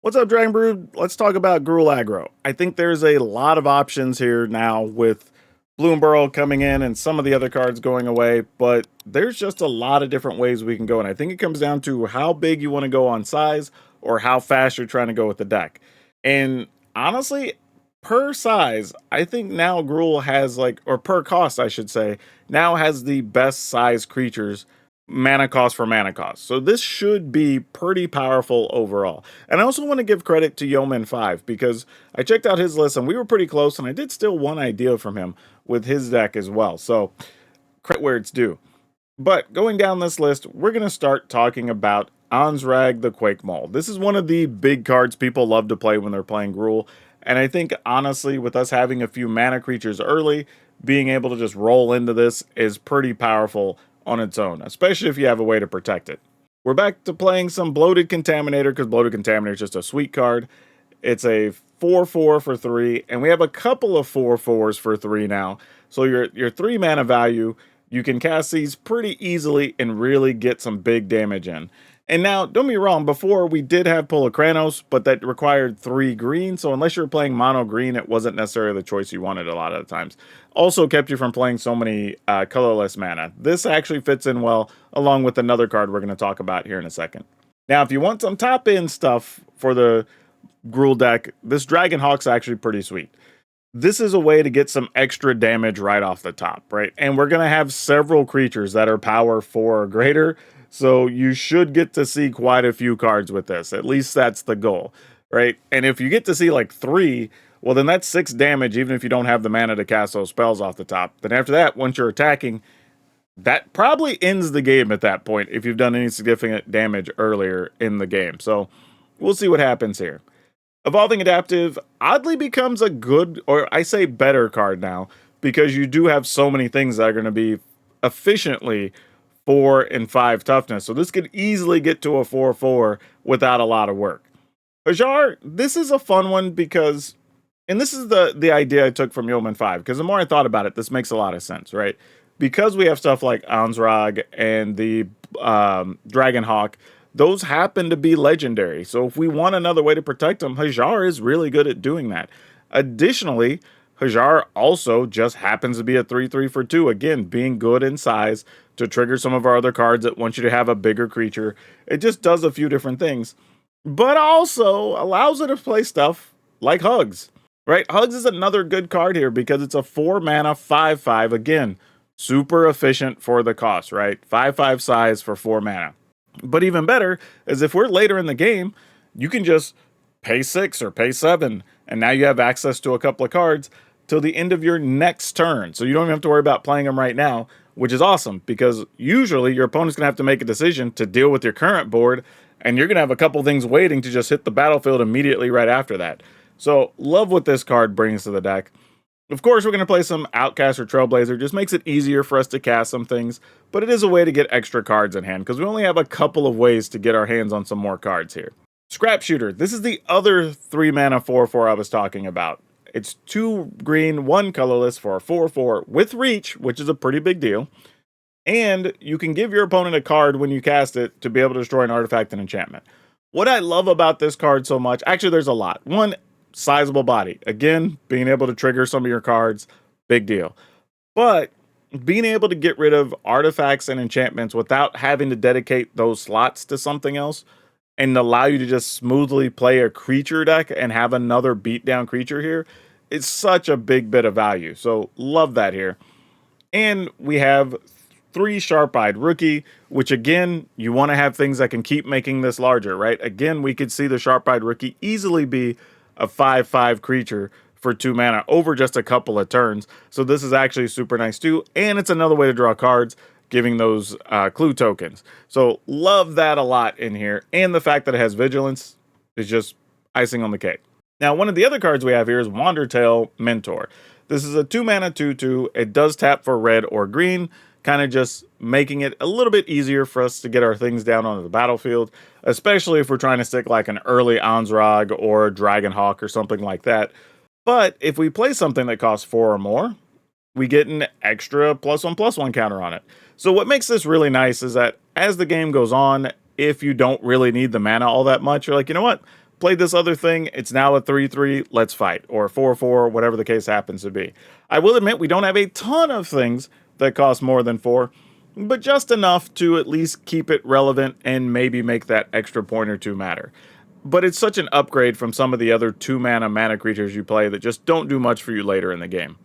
What's up, Dragon Brood? Let's talk about Gruul Aggro. I think there's a lot of options here now with Bloomburrow coming in and some of the other cards going away, but there's just a lot of different ways we can go, and I think it comes down to how big you want to go on size or how fast you're trying to go with the deck. And honestly, per size, I think now Gruul has or per cost, I should say, now has the best size creatures mana cost for mana cost. So this should be pretty powerful overall. And I also want to give credit to Yeoman5 because I checked out his list and we were pretty close, and I did steal one idea from him with his deck as well. So credit where it's due. But going down this list, we're going to start talking about Ansrag the Quake Mole. This is one of the big cards people love to play when they're playing Gruul. And I think, honestly, with us having a few mana creatures early, being able to just roll into this is pretty powerful on its own, especially if you have a way to protect it. We're back to playing some Bloated Contaminator because Bloated Contaminator is just a sweet card. It's a 4/4 for 3, and we have a couple of 4/4s for 3 now. So your 3 mana value, you can cast these pretty easily and really get some big damage in. And now, don't be wrong, before we did have Polakranos, but that required 3 green, so unless you were playing mono green, it wasn't necessarily the choice you wanted a lot of the times. Also kept you from playing so many colorless mana. This actually fits in well, along with another card we're going to talk about here in a second. Now, if you want some top-end stuff for the Gruul deck, this Dragonhawk's actually pretty sweet. This is a way to get some extra damage right off the top, right? And we're going to have several creatures that are power 4 or greater, so you should get to see quite a few cards with this. At least that's the goal, right? And if you get to see like 3, well, then that's 6 damage, even if you don't have the mana to cast those spells off the top. Then after that, once you're attacking, that probably ends the game at that point if you've done any significant damage earlier in the game. So we'll see what happens here. Evolving Adaptive oddly becomes a good, or I say better card now, because you do have so many things that are going to be efficiently 4 and 5 toughness. So this could easily get to a 4/4 without a lot of work. Hajar, this is a fun one because, and this is the idea I took from Yeoman5, because the more I thought about it, this makes a lot of sense, right? Because we have stuff like Ansrag and the Dragonhawk, those happen to be legendary. So if we want another way to protect them, Hajar is really good at doing that. Additionally, Hajar also just happens to be a 3/3 for 2, again, being good in size to trigger some of our other cards that want you to have a bigger creature. It just does a few different things, but also allows it to play stuff like Hugs, right? Hugs is another good card here because it's a 4 mana 5/5, again, super efficient for the cost, right? 5/5 size for 4 mana. But even better is if we're later in the game, you can just pay 6 or pay 7, and now you have access to a couple of cards till the end of your next turn. So you don't even have to worry about playing them right now, which is awesome because usually your opponent's going to have to make a decision to deal with your current board, and you're going to have a couple things waiting to just hit the battlefield immediately right after that. So love what this card brings to the deck. Of course, we're going to play some Outcast or Trailblazer. Just makes it easier for us to cast some things, but it is a way to get extra cards in hand because we only have a couple of ways to get our hands on some more cards here. Scrap Shooter. This is the other 3 mana 4/4 I was talking about. It's 2 green, 1 colorless for a 4/4 with reach, which is a pretty big deal. And you can give your opponent a card when you cast it to be able to destroy an artifact and enchantment. What I love about this card so much, actually there's a lot. One, sizable body. Again, being able to trigger some of your cards, big deal. But being able to get rid of artifacts and enchantments without having to dedicate those slots to something else and allow you to just smoothly play a creature deck and have another beatdown creature here, it's such a big bit of value. So love that here. And we have 3 Sharp-Eyed Rookie, which again, you want to have things that can keep making this larger, right? Again, we could see the Sharp-Eyed Rookie easily be a 5/5 creature for 2 mana over just a couple of turns. So this is actually super nice too. And it's another way to draw cards, giving those clue tokens. So love that a lot in here. And the fact that it has vigilance is just icing on the cake. Now, one of the other cards we have here is Wandertail Mentor. This is a 2 mana 2/2. It does tap for red or green, kind of just making it a little bit easier for us to get our things down onto the battlefield, especially if we're trying to stick like an early Ansrag or a Dragonhawk or something like that. But if we play something that costs 4 or more, we get an extra +1/+1 counter on it. So what makes this really nice is that as the game goes on, if you don't really need the mana all that much, you're like, you know what? played this other thing, it's now a 3-3, let's fight, or 4-4, whatever the case happens to be. I will admit we don't have a ton of things that cost more than 4, but just enough to at least keep it relevant and maybe make that extra point or two matter. But it's such an upgrade from some of the other 2-mana creatures you play that just don't do much for you later in the game.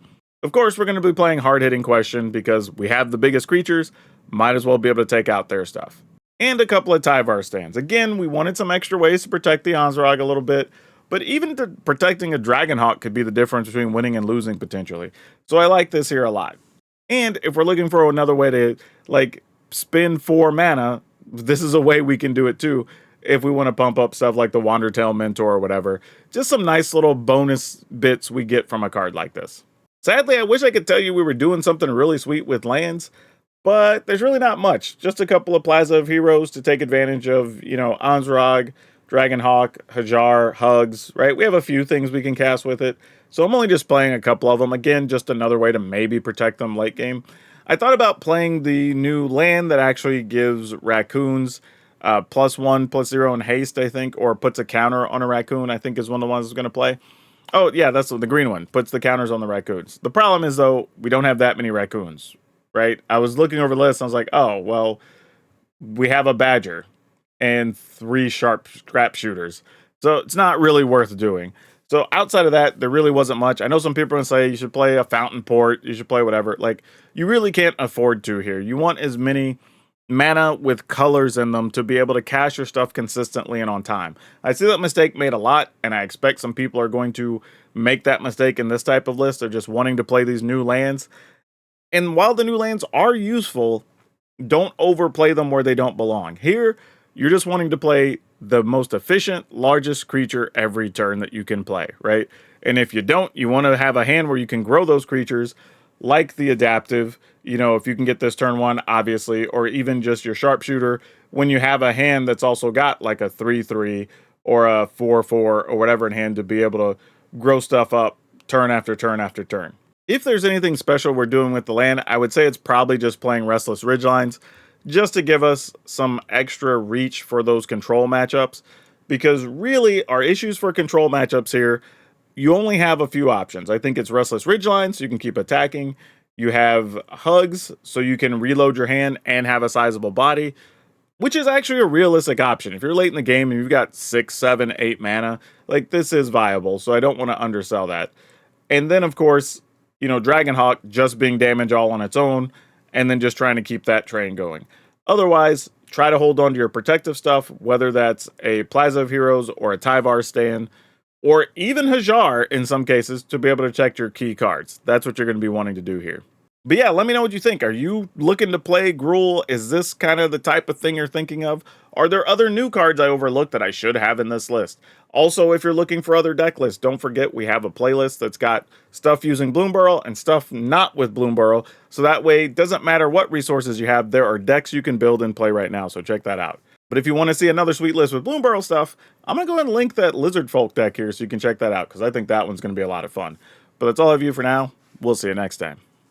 Of course, we're going to be playing hard-hitting Question because we have the biggest creatures, might as well be able to take out their stuff. And a couple of Tyvar stands. Again, we wanted some extra ways to protect the Onslaught a little bit, but even protecting a Dragonhawk could be the difference between winning and losing potentially. So I like this here a lot. And if we're looking for another way to, like, spend 4 mana, this is a way we can do it too, if we want to pump up stuff like the Wandertail Mentor or whatever. Just some nice little bonus bits we get from a card like this. Sadly, I wish I could tell you we were doing something really sweet with lands, but there's really not much. Just a couple of Plaza of Heroes to take advantage of, Ansrog, Dragonhawk, Hajar, Hugs, right? We have a few things we can cast with it. So I'm only just playing a couple of them. Again, just another way to maybe protect them late game. I thought about playing the new land that actually gives raccoons +1/+0 in haste, I think, or puts a counter on a raccoon, I think is one of the ones I was going to play. Oh, yeah, that's the green one. Puts the counters on the raccoons. The problem is, though, we don't have that many raccoons, right? I was looking over the list, and I was like, oh, well, we have a badger and 3 scrap shooters. So it's not really worth doing. So outside of that, there really wasn't much. I know some people are going to say you should play a Fountain Port, you should play whatever. Like, you really can't afford to here. You want as many mana with colors in them to be able to cast your stuff consistently and on time. I see that mistake made a lot, and I expect some people are going to make that mistake in this type of list of just wanting to play these new lands. And while the new lands are useful, don't overplay them where they don't belong. Here, you're just wanting to play the most efficient, largest creature every turn that you can play, right? And if you don't, you want to have a hand where you can grow those creatures, like the Adaptive, if you can get this turn 1, obviously, or even just your Sharpshooter, when you have a hand that's also got like a 3-3 or a 4-4 or whatever in hand to be able to grow stuff up turn after turn after turn. If there's anything special we're doing with the land, I would say it's probably just playing Restless Ridgelines, just to give us some extra reach for those control matchups, because really our issues for control matchups here, you only have a few options. I think it's Restless Ridgeline, so you can keep attacking. You have Hugs, so you can reload your hand and have a sizable body, which is actually a realistic option. If you're late in the game and you've got 6, 7, 8 mana, like, this is viable, so I don't want to undersell that. And then, of course, Dragonhawk just being damage all on its own, and then just trying to keep that train going. Otherwise, try to hold on to your protective stuff, whether that's a Plaza of Heroes or a Tyvar stand, or even Hajar in some cases, to be able to check your key cards. That's what you're going to be wanting to do here. But yeah, let me know what you think. Are you looking to play Gruul? Is this kind of the type of thing you're thinking of? Are there other new cards I overlooked that I should have in this list? Also, if you're looking for other deck lists, don't forget we have a playlist that's got stuff using Bloomburrow and stuff not with Bloomburrow. So that way, it doesn't matter what resources you have, there are decks you can build and play right now. So check that out. But if you want to see another sweet list with Bloomburrow stuff, I'm going to go ahead and link that Lizard Folk deck here so you can check that out, because I think that one's going to be a lot of fun. But that's all I have you for now. We'll see you next time.